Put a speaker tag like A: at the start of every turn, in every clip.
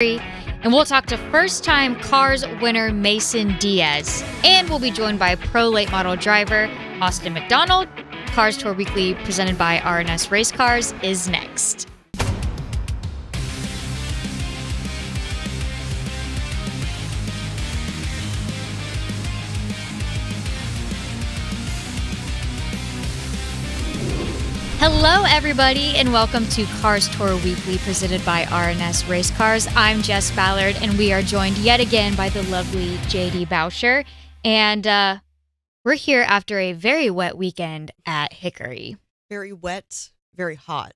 A: and we'll talk to first-time Cars winner Mason Diaz. And we'll be joined by pro late model driver Austin MacDonald. Cars Tour Weekly, presented by R&S Race Cars, is next. Hello, everybody, and welcome to Cars Tour Weekly, presented by R&S Race Cars. I'm Jess Ballard, and we are joined yet again by the lovely JD Bowsher. And we're here after a very wet weekend at Hickory.
B: Very wet, very hot.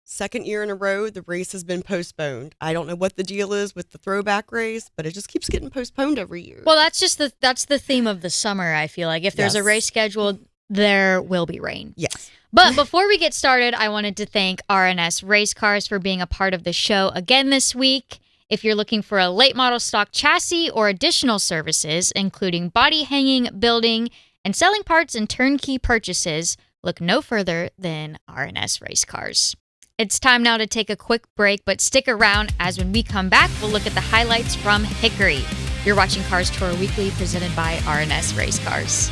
B: Second year in a row, the race has been postponed. I don't know what the deal is with the throwback race, but it just keeps getting postponed every year.
A: Well, that's the theme of the summer, I feel like. If there's a race scheduled, there will be rain.
B: Yes.
A: But before we get started, I wanted to thank R&S Race Cars for being a part of the show again this week. If you're looking for a late model stock chassis or additional services, including body hanging, building, and selling parts and turnkey purchases, look no further than R&S Race Cars. It's time now to take a quick break, but stick around as when we come back, we'll look at the highlights from Hickory. You're watching Cars Tour Weekly, presented by R&S Race Cars.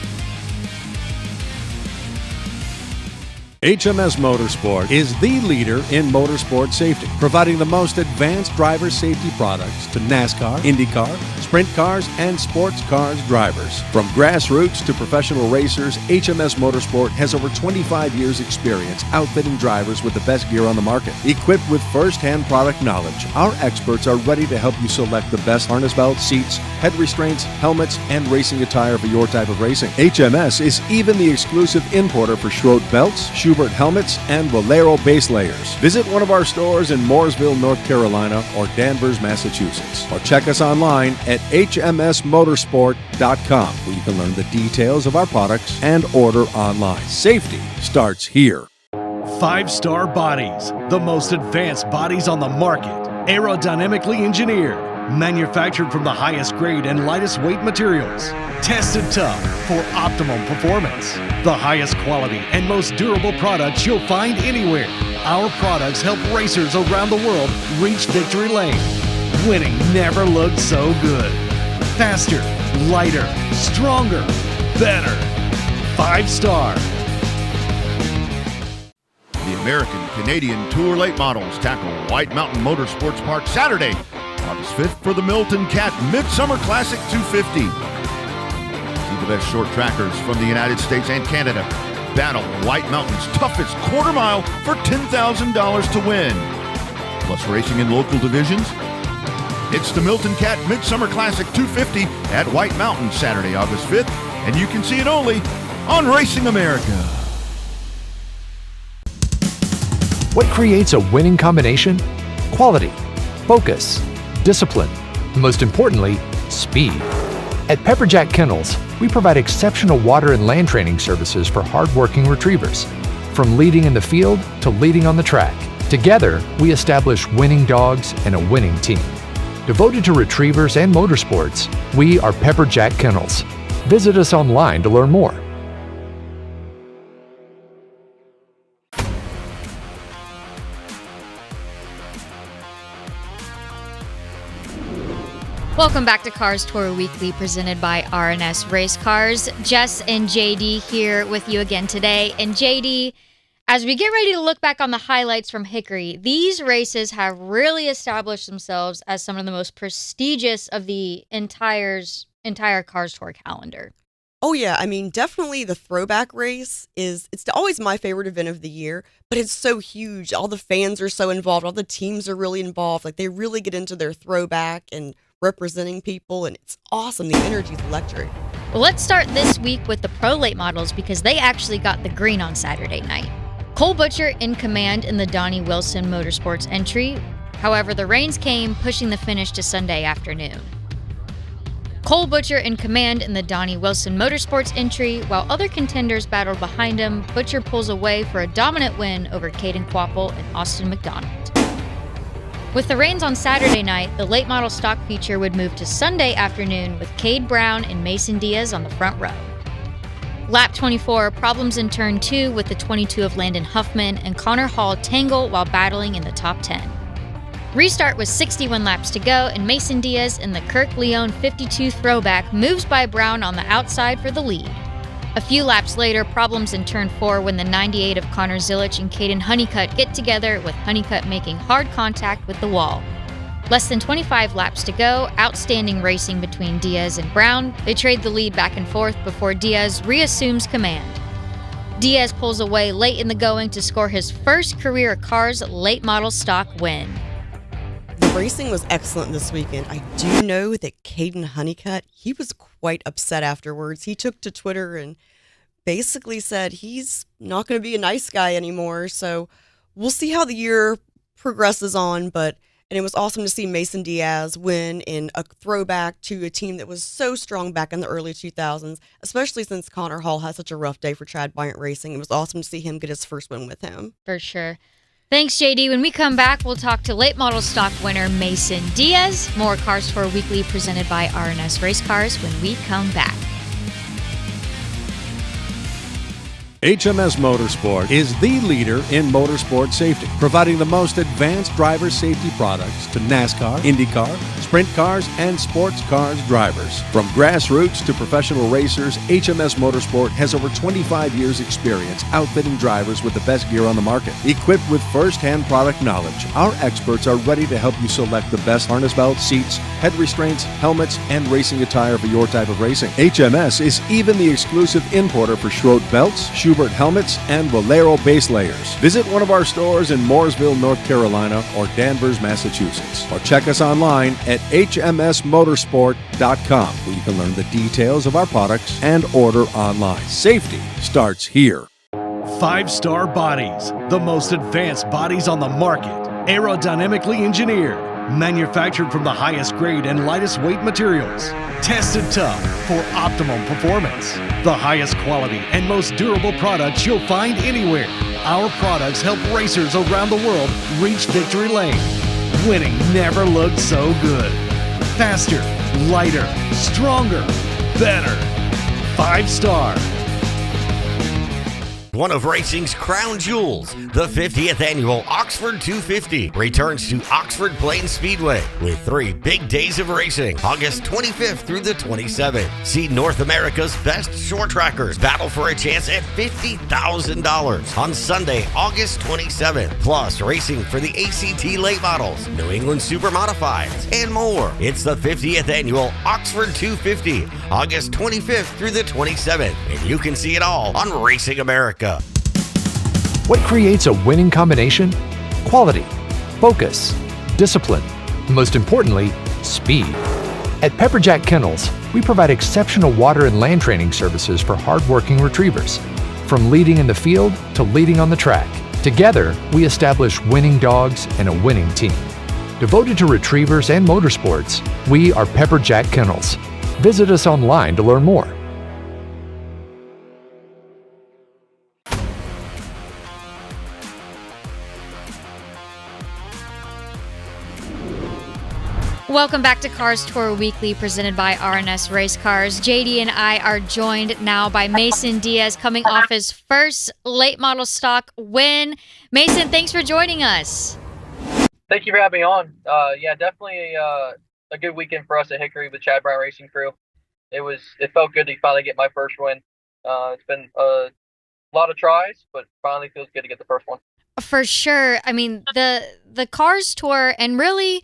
C: HMS Motorsport is the leader in motorsport safety, providing the most advanced driver safety products to NASCAR, IndyCar, sprint cars, and sports cars drivers. From grassroots to professional racers, HMS Motorsport has over 25 years' experience outfitting drivers with the best gear on the market. Equipped with first-hand product knowledge, our experts are ready to help you select the best harness belts, seats, head restraints, helmets, and racing attire for your type of racing. HMS is even the exclusive importer for Schroed belts, Schubert helmets, and Valero base layers. Visit one of our stores in Mooresville, North Carolina, or Danvers, Massachusetts, or check us online at hmsmotorsport.com, where you can learn the details of our products and order online. Safety starts here.
D: 5-star bodies, the most advanced bodies on the market, aerodynamically engineered, manufactured from the highest grade and lightest weight materials, tested tough for optimum performance. The highest quality and most durable products you'll find anywhere. Our products help racers around the world reach victory lane. Winning never looked so good. Faster, lighter, stronger, better. 5-star.
E: The American-Canadian Tour Late Models tackle White Mountain Motorsports Park Saturday, August 5th for the Milton Cat Midsummer Classic 250. See the best short trackers from the United States and Canada battle White Mountain's toughest quarter mile for $10,000 to win. Plus racing in local divisions. It's the Milton Cat Midsummer Classic 250 at White Mountain Saturday, August 5th, and you can see it only on Racing America.
F: What creates a winning combination? Quality, focus, discipline, and most importantly, speed. At Pepperjack Kennels, we provide exceptional water and land training services for hardworking retrievers. From leading in the field to leading on the track, together we establish winning dogs and a winning team. Devoted to retrievers and motorsports, we are Pepperjack Kennels. Visit us online to learn more.
A: Welcome back to Cars Tour Weekly, presented by R&S Race Cars. Jess and JD here with you again today. And JD, as we get ready to look back on the highlights from Hickory, these races have really established themselves as some of the most prestigious of the entire Cars Tour calendar.
B: Oh yeah, I mean, definitely the throwback race it's always my favorite event of the year, but it's so huge. All the fans are so involved. All the teams are really involved. Like, they really get into their throwback and representing people, and it's awesome. The energy's electric.
A: Well, let's start this week with the pro late models, because they actually got the green on Saturday night. Cole Butcher in command in the Donnie Wilson Motorsports entry. However, the rains came, pushing the finish to Sunday afternoon. Cole Butcher in command in the Donnie Wilson Motorsports entry. While other contenders battled behind him, Butcher pulls away for a dominant win over Caden Quapple and Austin MacDonald. With the rains on Saturday night, the late model stock feature would move to Sunday afternoon with Cade Brown and Mason Diaz on the front row. Lap 24, problems in turn 2 with the 22 of Landon Huffman and Connor Hall tangle while battling in the top 10. Restart with 61 laps to go, and Mason Diaz in the Kirk Leone 52 throwback moves by Brown on the outside for the lead. A few laps later, problems in turn 4 when the 98 of Connor Zilich and Caden Honeycutt get together, with Honeycutt making hard contact with the wall. Less than 25 laps to go, outstanding racing between Diaz and Brown. They trade the lead back and forth before Diaz reassumes command. Diaz pulls away late in the going to score his first career Cars late model stock win.
B: The racing was excellent this weekend. I do know that Caden Honeycutt, he was quite upset afterwards. He took to Twitter and basically said he's not going to be a nice guy anymore. So we'll see how the year progresses on. And it was awesome to see Mason Diaz win in a throwback to a team that was so strong back in the early 2000s, especially since Connor Hall had such a rough day for Chad Bryant Racing. It was awesome to see him get his first win with him.
A: For sure. Thanks, JD. When we come back, we'll talk to late model stock winner Mason Diaz. More Cars Tour Weekly presented by R&S Race Cars when we come back.
C: HMS Motorsport is the leader in motorsport safety, providing the most advanced driver safety products to NASCAR, IndyCar, sprint cars, and sports cars drivers. From grassroots to professional racers, HMS Motorsport has over 25 years' experience outfitting drivers with the best gear on the market. Equipped with first-hand product knowledge, our experts are ready to help you select the best harness belts, seats, head restraints, helmets, and racing attire for your type of racing. HMS is even the exclusive importer for Schroed belts, Schubert helmets, and Valero base layers. Visit one of our stores in Mooresville, North Carolina, or Danvers, Massachusetts, or check us online at hmsmotorsport.com, where you can learn the details of our products and order online. Safety starts here.
D: 5-star bodies, the most advanced bodies on the market, aerodynamically engineered, manufactured from the highest grade and lightest weight materials, tested tough for optimum performance. The highest quality and most durable products you'll find anywhere. Our products help racers around the world reach victory lane. Winning never looked so good. Faster, lighter, stronger, better. 5-star.
G: One of racing's crown jewels, the 50th annual Oxford 250 returns to Oxford Plains Speedway with 3 big days of racing, August 25th through the 27th. See North America's best short trackers battle for a chance at $50,000 on Sunday, August 27th. Plus, racing for the ACT late models, New England Super Modifieds, and more. It's the 50th annual Oxford 250, August 25th through the 27th, and you can see it all on Racing America.
F: What creates a winning combination? Quality, focus, discipline, and most importantly, speed. At Pepperjack Kennels, we provide exceptional water and land training services for hardworking retrievers. From leading in the field to leading on the track, together we establish winning dogs and a winning team. Devoted to retrievers and motorsports, we are Pepperjack Kennels. Visit us online to learn more.
A: Welcome back to Cars Tour Weekly presented by R&S Race Cars. JD and I are joined now by Mason Diaz coming off his first late model stock win. Mason, thanks for joining us.
H: Thank you for having me on. Definitely a good weekend for us at Hickory with Chad Bryant Racing Crew. It felt good to finally get my first win. It's been a lot of tries, but finally feels good to get the first one.
A: For sure. I mean, the Cars Tour and really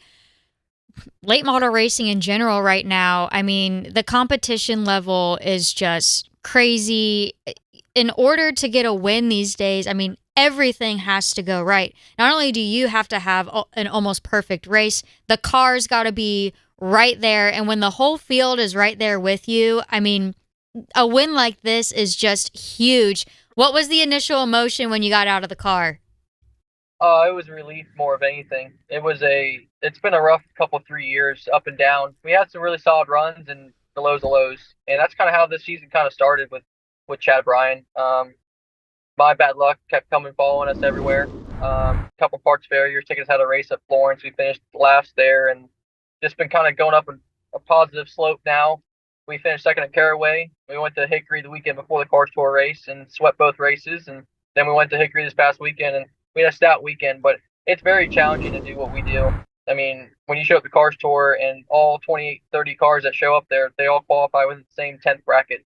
A: late model racing in general right now, I mean, the competition level is just crazy. In order to get a win these days, I mean, everything has to go right. Not only do you have to have an almost perfect race, the car's got to be right there. And when the whole field is right there with you, I mean, a win like this is just huge. What was the initial emotion when you got out of the car?
H: It was relief more of anything. It's been a rough couple 3 years up and down. We had some really solid runs and the lows of lows, and that's kind of how this season kind of started with Chad Bryant. My bad luck kept following us everywhere. Couple parts failures, taking us out of the race at Florence. We finished last there, and just been kind of going up a positive slope now. We finished second at Caraway. We went to Hickory the weekend before the Cars Tour race and swept both races, and then we went to Hickory this past weekend and we had a stout weekend, but it's very challenging to do what we do. I mean, when you show up the Cars Tour and all 28, 30 cars that show up there, they all qualify within the same 10th bracket.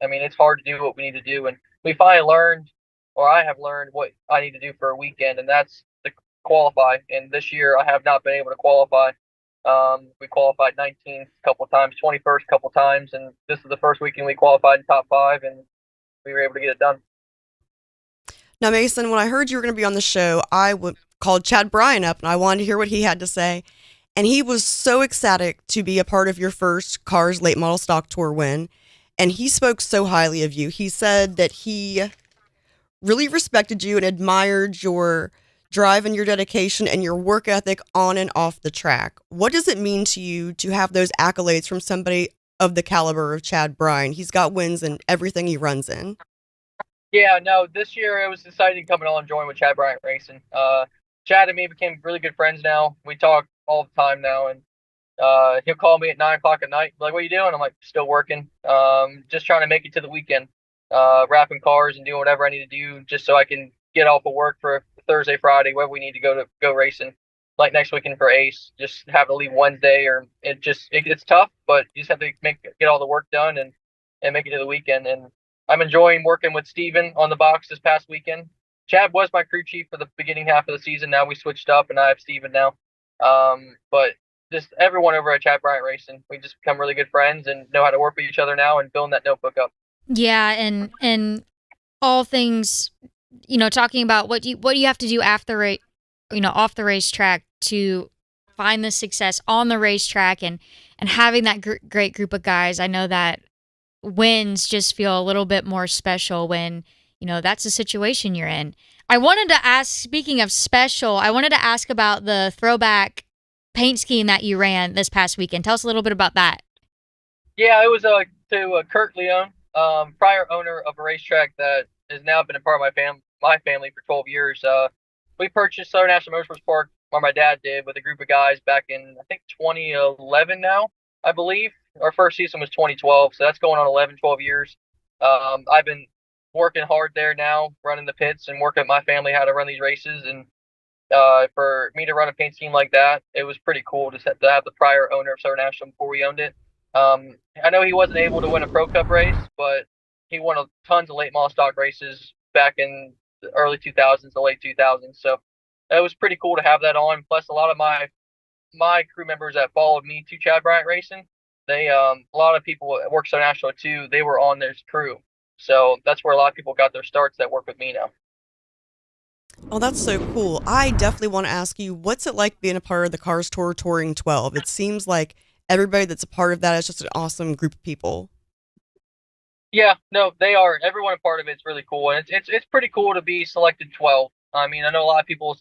H: I mean, it's hard to do what we need to do. And we finally learned, or I have learned what I need to do for a weekend, and that's to qualify. And this year I have not been able to qualify. We qualified 19th a couple times, 21st a couple times, and this is the first weekend we qualified in top 5, and we were able to get it done.
B: Now, Mason, when I heard you were going to be on the show, called Chad Bryan up, and I wanted to hear what he had to say. And he was so ecstatic to be a part of your first Cars Late Model Stock Tour win. And he spoke so highly of you. He said that he really respected you and admired your drive and your dedication and your work ethic on and off the track. What does it mean to you to have those accolades from somebody of the caliber of Chad Bryan? He's got wins in everything he runs in.
H: Yeah, no, this year it was exciting coming on and joining with Chad Bryan Racing. Chad and me became really good friends now. We talk all the time now, and he'll call me at 9 o'clock at night, like, "What are you doing?" I'm like, "Still working. Just trying to make it to the weekend, wrapping cars and doing whatever I need to do just so I can get off of work for Thursday, Friday, wherever we need to go racing. Like next weekend for Ace, just have to leave Wednesday, or it's tough, but you just have to get all the work done and make it to the weekend. And I'm enjoying working with Steven on the box this past weekend. Chad was my crew chief for the beginning half of the season. Now we switched up, and I have Steven now. But just everyone over at Chad Bryan Racing, we just become really good friends and know how to work with each other now and building that notebook up.
A: Yeah, and all things, talking about what you have to do after off the racetrack to find the success on the racetrack, and having that great group of guys. I know that wins just feel a little bit more special when that's the situation you're in. I wanted to ask, speaking of special, I wanted to ask about the throwback paint scheme that you ran this past weekend. Tell us a little bit about that.
H: Yeah, it was to Kurt Leone, prior owner of a racetrack that has now been a part of my family for 12 years. We purchased Southern National Motorsports Park, or my dad did, with a group of guys back in, I think, 2011 now, I believe. Our first season was 2012, so that's going on 11, 12 years. I've been working hard there now, running the pits and working with my family how to run these races. And for me to run a paint scheme like that, it was pretty cool to have the prior owner of Southern National before we owned it. I know he wasn't able to win a Pro Cup race, but he won tons of late model stock races back in the early 2000s, the late 2000s. So it was pretty cool to have that on. Plus, a lot of my crew members that followed me to Chad Bryan Racing, they a lot of people that work Southern National too, they were on this crew. So that's where a lot of people got their starts that work with me now.
B: Oh, that's so cool. I definitely want to ask you, what's it like being a part of the Cars Tour Touring 12? It seems like everybody that's a part of that is just an awesome group of people.
H: Yeah, no, they are. Everyone a part of it's really cool, and it's pretty cool to be selected 12. I mean, I know a lot of people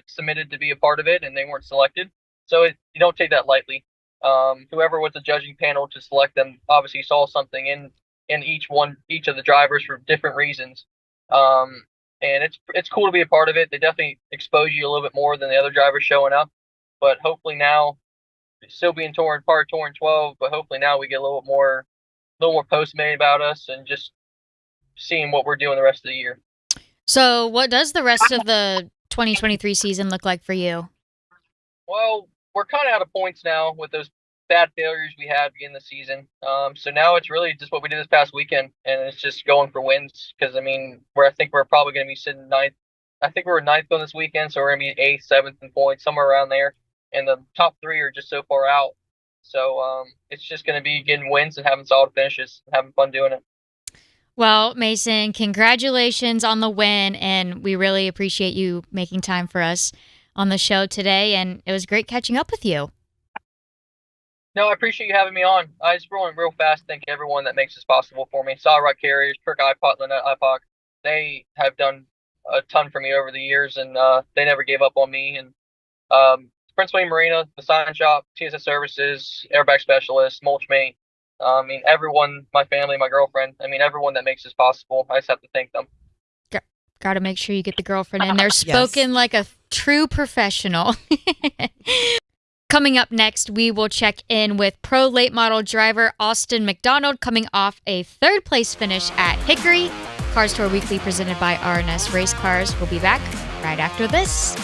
H: submitted to be a part of it, and they weren't selected, so you don't take that lightly. Whoever was the judging panel to select them obviously saw something in each of the drivers for different reasons. And it's cool to be a part of it. They definitely expose you a little bit more than the other drivers showing up. But hopefully now, still being part of Touring 12, but hopefully now we get a little more posts made about us and just seeing what we're doing the rest of the year.
A: So what does the rest of the 2023 season look like for you?
H: Well, we're kind of out of points now with those bad failures we had beginning the season. So now it's really just what we did this past weekend, and it's just going for wins. Because I mean, I think we're probably going to be sitting ninth. I think we were ninth on this weekend, so we're going to be 8th, 7th in points, somewhere around there. And the top 3 are just so far out. So it's just going to be getting wins and having solid finishes, and having fun doing it.
A: Well, Mason, congratulations on the win, and we really appreciate you making time for us on the show today. And it was great catching up with you.
H: No, I appreciate you having me on. I just want real fast thank everyone that makes this possible for me. Solid Rock Carriers, Kirk iPod, Lynette iPod. They have done a ton for me over the years, and they never gave up on me. And Prince William Marina, the Sign Shop, TSS Services, Airbag Specialist, Mulchmate. I mean, everyone, my family, my girlfriend. I mean, everyone that makes this possible. I just have to thank them.
A: Got to make sure you get the girlfriend in there. Spoken like a true professional. Coming up next, we will check in with pro late model driver Austin MacDonald, coming off a 3rd place finish at Hickory. Cars Tour Weekly presented by RNS Race Cars. We'll be back right after this.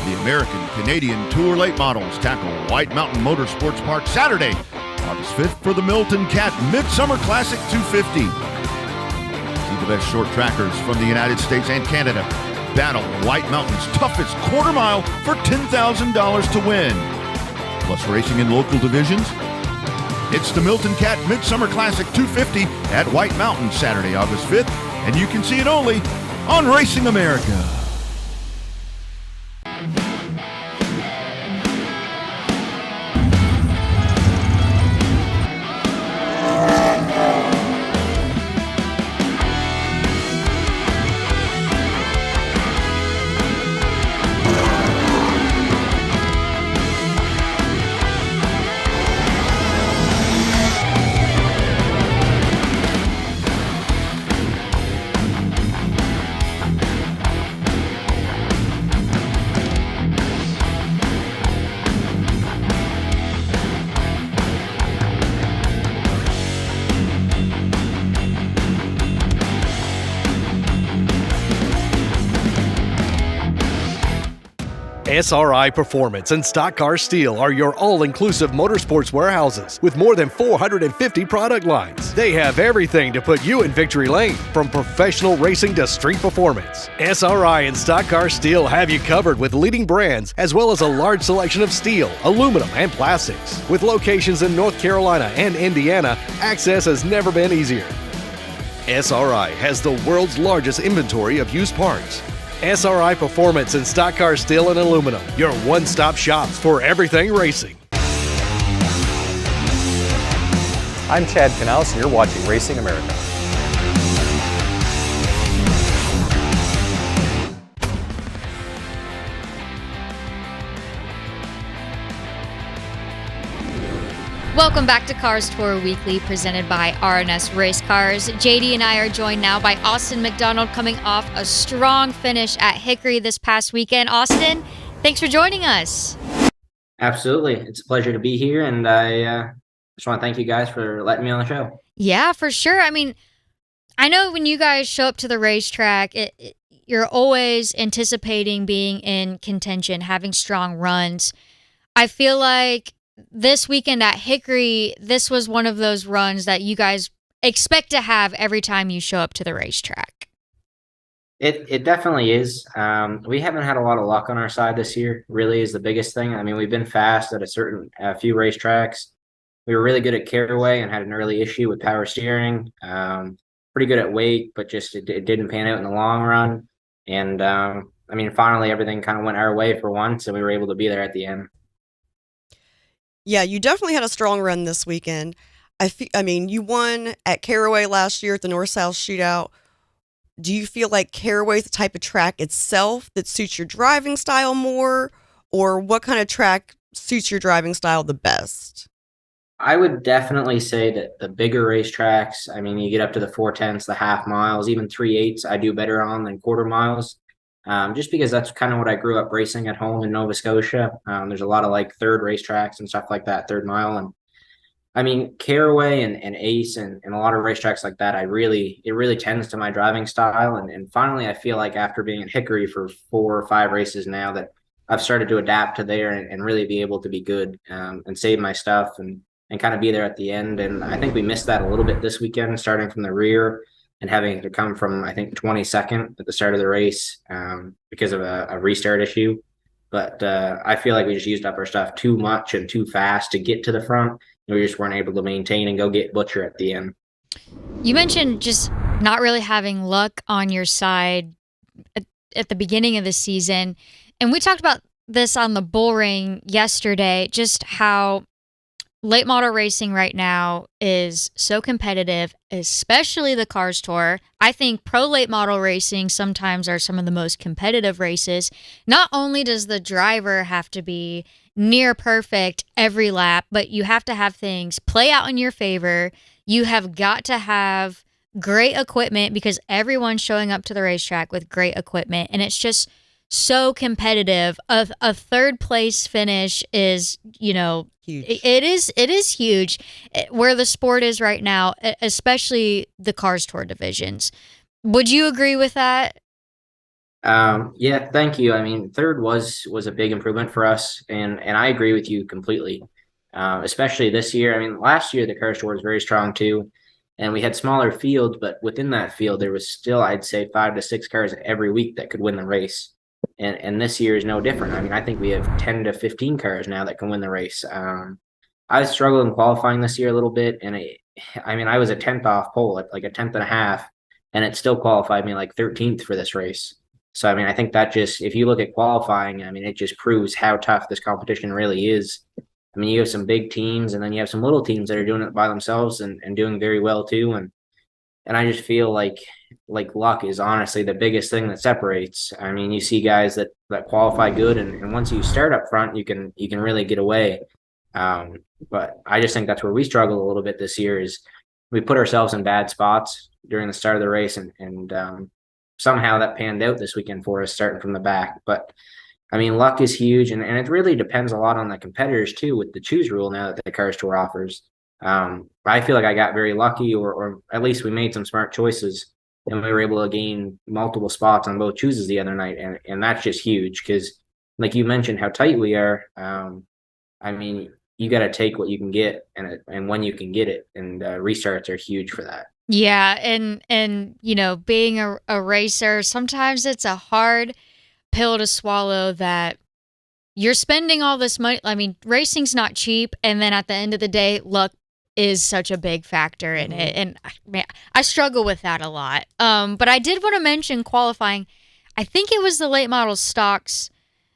E: The American Canadian Tour Late Models tackle White Mountain Motorsports Park Saturday, August 5th for the Milton Cat Midsummer Classic 250. See the best short trackers from the United States and Canada battle White Mountain's toughest quarter mile for $10,000 to win. Plus racing in local divisions. It's the Milton Cat Midsummer Classic 250 at White Mountain Saturday, August 5th, and you can see it only on Racing America.
D: SRI Performance and Stock Car Steel are your all-inclusive motorsports warehouses with more than 450 product lines. They have everything to put you in victory lane, from professional racing to street performance. SRI and Stock Car Steel have you covered with leading brands as well as a large selection of steel, aluminum, and plastics. With locations in North Carolina and Indiana, access has never been easier. SRI has the world's largest inventory of used parts. SRI Performance and Stock Car Steel and Aluminum, your one-stop shops for everything racing.
I: I'm Chad Knaus, and you're watching Racing America.
A: Welcome back to Cars Tour Weekly, presented by RNS Race Cars. JD and I are joined now by Austin MacDonald, coming off a strong finish at Hickory this past weekend. Austin, thanks for joining us.
J: Absolutely. It's a pleasure to be here, and I just want to thank you guys for letting me on the show.
A: Yeah, for sure. I mean, I know when you guys show up to the racetrack, you're always anticipating being in contention, having strong runs. I feel like this weekend at Hickory, this was one of those runs that you guys expect to have every time you show up to the racetrack.
J: It definitely is. We haven't had a lot of luck on our side this year, really is the biggest thing. I mean, we've been fast at a few racetracks. We were really good at Caraway and had an early issue with power steering. Pretty good at Wake, but just it didn't pan out in the long run. And I mean, finally, everything kind of went our way for once, and we were able to be there at the end.
B: Yeah, you definitely had a strong run this weekend. I mean, you won at Caraway last year at the North-South Shootout. Do you feel like Caraway is the type of track itself that suits your driving style more, or what kind of track suits your driving style the best?
J: I would definitely say that the bigger racetracks, I mean, you get up to the 4/10s, the half miles, even 3/8s, I do better on than quarter miles. Just because that's kind of what I grew up racing at home in Nova Scotia. There's a lot of like third racetracks and stuff like that, third mile. And I mean, Caraway and Ace and a lot of racetracks like that, it really tends to my driving style. And finally, I feel like after being at Hickory for 4 or 5 races now, that I've started to adapt to there and really be able to be good and save my stuff and kind of be there at the end. And I think we missed that a little bit this weekend, starting from the rear and having to come from, I think, 22nd at the start of the race because of a restart issue. But I feel like we just used up our stuff too much and too fast to get to the front. And we just weren't able to maintain and go get Butcher at the end.
A: You mentioned just not really having luck on your side at the beginning of the season. And we talked about this on the Bull Ring yesterday, just how late model racing right now is so competitive, especially the Cars Tour. I think pro late model racing sometimes are some of the most competitive races. Not only does the driver have to be near perfect every lap, but you have to have things play out in your favor. You have got to have great equipment because everyone's showing up to the racetrack with great equipment, and it's just so competitive. A third place finish is, huge. It is huge where the sport is right now, especially the Cars Tour divisions. Would you agree with that?
J: Yeah, thank you. I mean, third was a big improvement for us, and I agree with you completely. Especially this year. I mean, last year the car store was very strong too, and we had smaller fields, but within that field there was still, I'd say, 5 to 6 cars every week that could win the race. And this year is no different. I mean, I think we have 10 to 15 cars now that can win the race. I struggled in qualifying this year a little bit, and I mean, I was a tenth off pole, like a tenth and a half, and it still qualified me like 13th for this race. So, I mean, I think that just, if you look at qualifying, I mean, it just proves how tough this competition really is. I mean, you have some big teams and then you have some little teams that are doing it by themselves and doing very well too. And I just feel like luck is honestly the biggest thing that separates. I mean, you see guys that qualify good, and once you start up front, you can really get away. But I just think that's where we struggle a little bit this year is we put ourselves in bad spots during the start of the race, and somehow that panned out this weekend for us starting from the back. But I mean, luck is huge, and it really depends a lot on the competitors too with the choose rule now that the Cars Tour offers. I feel like I got very lucky, or at least we made some smart choices, and we were able to gain multiple spots on both chooses the other night, and that's just huge because, like you mentioned, how tight we are. I mean, you got to take what you can get, and when you can get it, and restarts are huge for that.
A: Yeah, and being a racer, sometimes it's a hard pill to swallow that you're spending all this money. I mean, racing's not cheap, and then at the end of the day, luck is such a big factor in it. And man, I struggle with that a lot. But I did want to mention qualifying. I think it was the late model stocks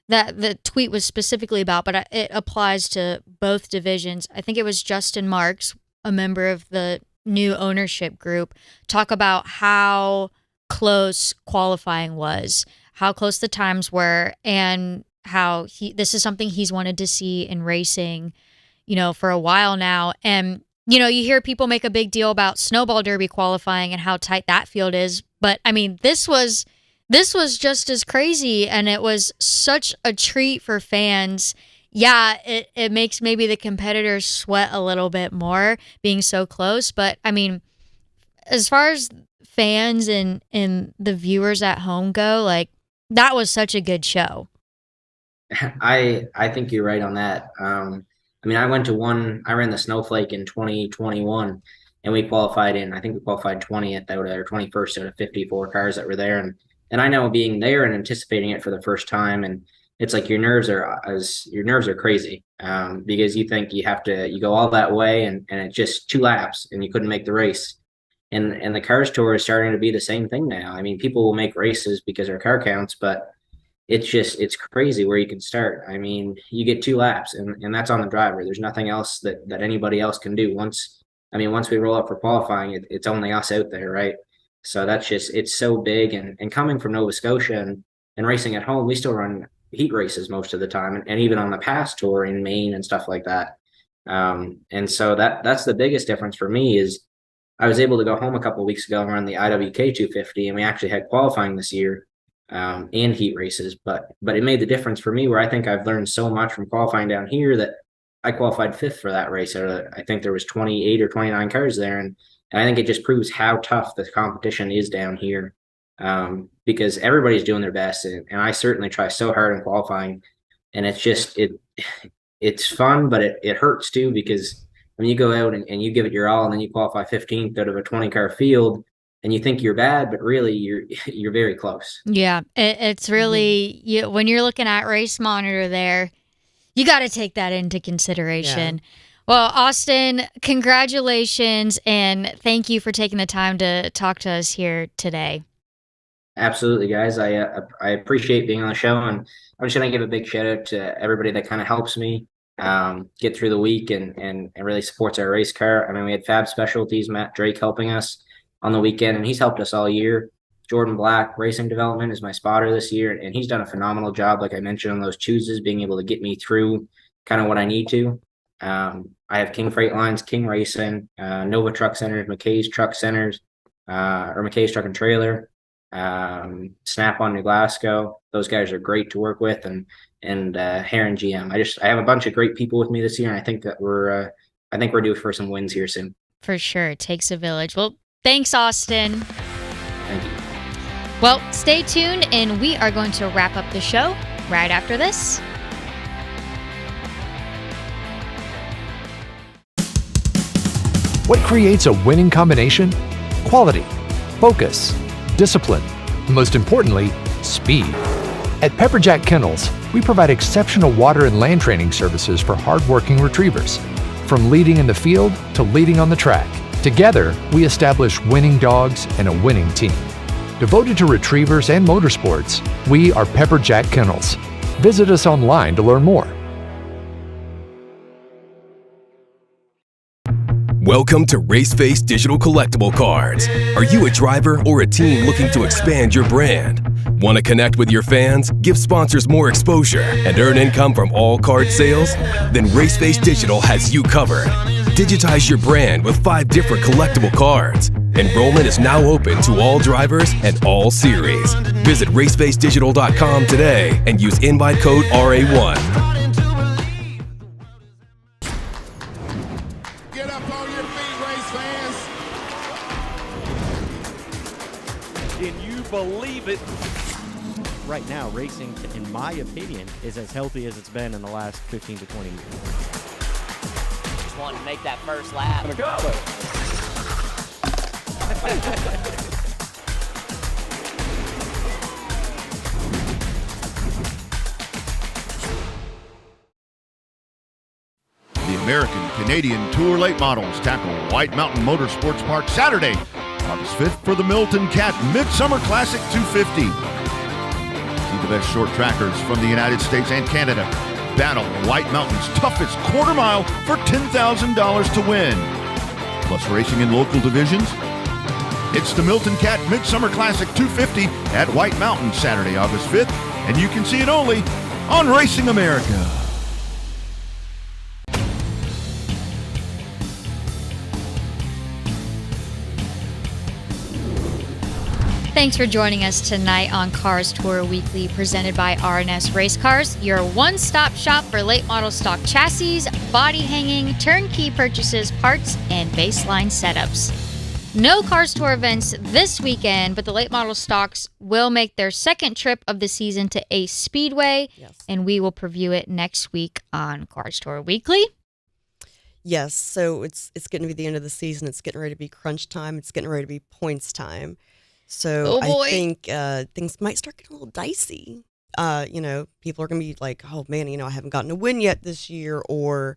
A: that the tweet was specifically about, but it applies to both divisions. I think it was Justin Marks, a member of the new ownership group, talk about how close qualifying was, how close the times were, and how this is something he's wanted to see in racing, for a while now. And, you hear people make a big deal about Snowball Derby qualifying and how tight that field is. But I mean, this was just as crazy, and it was such a treat for fans. Yeah, it makes maybe the competitors sweat a little bit more being so close. But I mean, as far as fans and the viewers at home go, like, that was such a good show.
J: I think you're right on that. I mean, I ran the Snowflake in 2021, and I think we qualified 20th out of, or 21st out of 54 cars that were there. And I know being there and anticipating it for the first time, and it's like your nerves are crazy, because you think you go all that way, and it's just 2 laps and you couldn't make the race. And the Cars Tour is starting to be the same thing now. I mean, people will make races because their car counts, but it's crazy where you can start. I mean, you get 2 laps and that's on the driver. There's nothing else that anybody else can do. Once we roll up for qualifying, it's only us out there, right? So it's so big. And coming from Nova Scotia and racing at home, we still run heat races most of the time, and even on the pass tour in Maine and stuff like that. And so that's the biggest difference for me is I was able to go home a couple of weeks ago and run the IWK 250, and we actually had qualifying this year. And heat races, but it made the difference for me where I think I've learned so much from qualifying down here that I qualified 5th for that race. I think there was 28 or 29 cars there, and I think it just proves how tough the competition is down here, because everybody's doing their best, and I certainly try so hard in qualifying, and it's fun, but it hurts too, because when you go out and you give it your all, and then you qualify 15th out of a 20-car field, and you think you're bad, but really you're very close.
A: Yeah, it's really when you're looking at Race Monitor there, you got to take that into consideration. Yeah. Well, Austin, congratulations, and thank you for taking the time to talk to us here today.
J: Absolutely, guys. I appreciate being on the show, and I'm just gonna give a big shout out to everybody that kind of helps me get through the week and really supports our race car. I mean, we had Fab Specialties, Matt Drake helping us on the weekend, and he's helped us all year. Jordan Black Racing Development is my spotter this year, and he's done a phenomenal job, like I mentioned, on those chooses, being able to get me through kind of what I need to. I have King Freight Lines, King Racing, Nova Truck Centers, McKay's Truck Centers, or McKay's Truck and Trailer, Snap on New Glasgow. Those guys are great to work with, and Heron GM. I have a bunch of great people with me this year, and I think that we're due for some wins here soon.
A: For sure, it takes a village. Well, thanks, Austin.
J: Thank you.
A: Well, stay tuned, and we are going to wrap up the show right after this.
F: What creates a winning combination? Quality, focus, discipline, and most importantly, speed. At Pepperjack Kennels, we provide exceptional water and land training services for hardworking retrievers. From leading in the field to leading on the track, together we establish winning dogs and a winning team. Devoted to retrievers and motorsports, we are Pepperjack Kennels. Visit us online to learn more.
K: Welcome to Raceface Digital Collectible Cards. Are you a driver or a team looking to expand your brand? Want to connect with your fans, give sponsors more exposure, and earn income from all card sales? Then Raceface Digital has you covered. Digitize your brand with 5 different collectible cards. Enrollment is now open to all drivers and all series. Visit racefacedigital.com today and use invite code RA1.
E: Get up on your feet, race fans.
L: Can you believe it? Right now, racing, in my opinion, is as healthy as it's been in the last 15 to 20 years.
M: Just wanted to make that first lap.
E: The American Canadian Tour Late Models tackle White Mountain Motorsports Park Saturday, August 5th for the Milton Cat Midsummer Classic 250. See the best short trackers from the United States and Canada battle White Mountain's toughest quarter mile for $10,000 to win. Plus racing in local divisions. It's the Milton Cat Midsummer Classic 250 at White Mountain Saturday, August 5th, and you can see it only on Racing America.
A: Thanks for joining us tonight on Cars Tour Weekly, presented by R&S Race Cars, your one-stop shop for late model stock chassis, body hanging, turnkey purchases, parts, and baseline setups. No Cars Tour events this weekend, but the late model stocks will make their second trip of the season to Ace Speedway, and we will preview it next week on Cars Tour Weekly.
B: Yes, so it's getting to be the end of the season. It's getting ready to be crunch time. It's getting ready to be points time. So I think things might start getting a little dicey. People are going to be like, oh, man, I haven't gotten a win yet this year, or,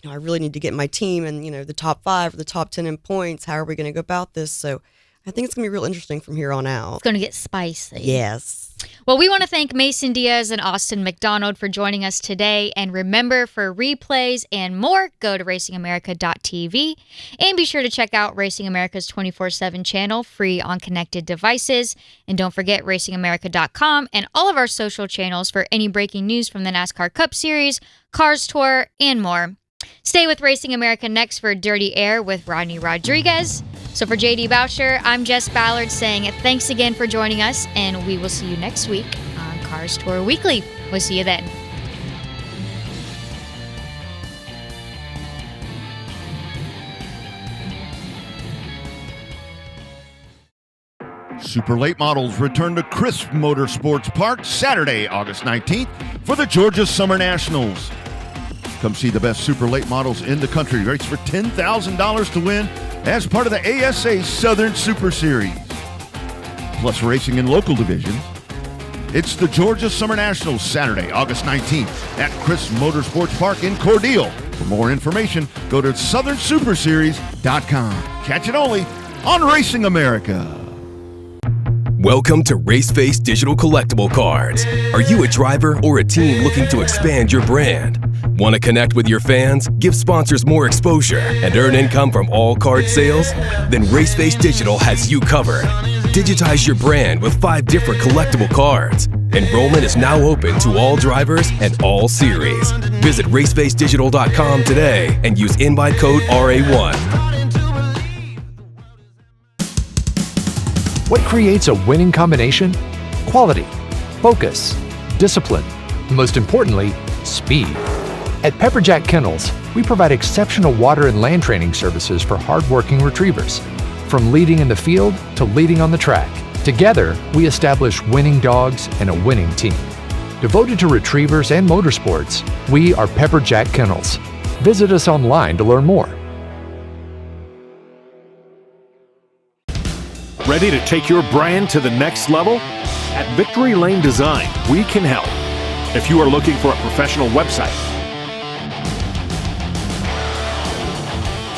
B: I really need to get my team in, the top 5 or the top 10 in points. How are we going to go about this? So I think it's going to be real interesting from here on out.
A: It's going to get spicy.
B: Yes.
A: Well, we want to thank Mason Diaz and Austin MacDonald for joining us today. And remember, for replays and more, go to racingamerica.tv. And be sure to check out Racing America's 24/7 channel, free on connected devices. And don't forget racingamerica.com and all of our social channels for any breaking news from the NASCAR Cup Series, Cars Tour, and more. Stay with Racing America next for Dirty Air with Rodney Rodriguez. So for JD Bowsher, I'm Jess Ballard saying thanks again for joining us, and we will see you next week on Cars Tour Weekly. We'll see you then.
E: Super Late Models return to Crisp Motorsports Park Saturday, August 19th for the Georgia Summer Nationals. Come see the best Super Late Models in the country. Race for $10,000 to win as part of the ASA Southern Super Series. Plus racing in local divisions. It's the Georgia Summer Nationals Saturday, August 19th at Crisp Motorsports Park in Cordele. For more information, go to southernsuperseries.com. Catch it only on Racing America.
K: Welcome to Raceface Digital Collectible Cards. Are you a driver or a team looking to expand your brand? Want to connect with your fans, give sponsors more exposure, and earn income from all card sales? Then Raceface Digital has you covered. Digitize your brand with 5 different collectible cards. Enrollment is now open to all drivers and all series. Visit racefacedigital.com today and use invite code RA1.
F: What creates a winning combination? Quality, focus, discipline, and most importantly, speed. At Pepperjack Kennels, we provide exceptional water and land training services for hardworking retrievers. From leading in the field to leading on the track, Together, we establish winning dogs and a winning team. Devoted to retrievers and motorsports, we are Pepperjack Kennels. Visit us online to learn more.
D: Ready to take your brand to the next level? At Victory Lane Design, we can help. If you are looking for a professional website,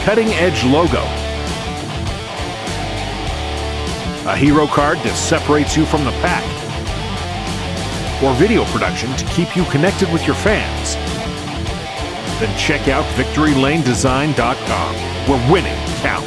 D: cutting-edge logo, a hero card that separates you from the pack, or video production to keep you connected with your fans, then check out VictoryLaneDesign.com, where winning counts.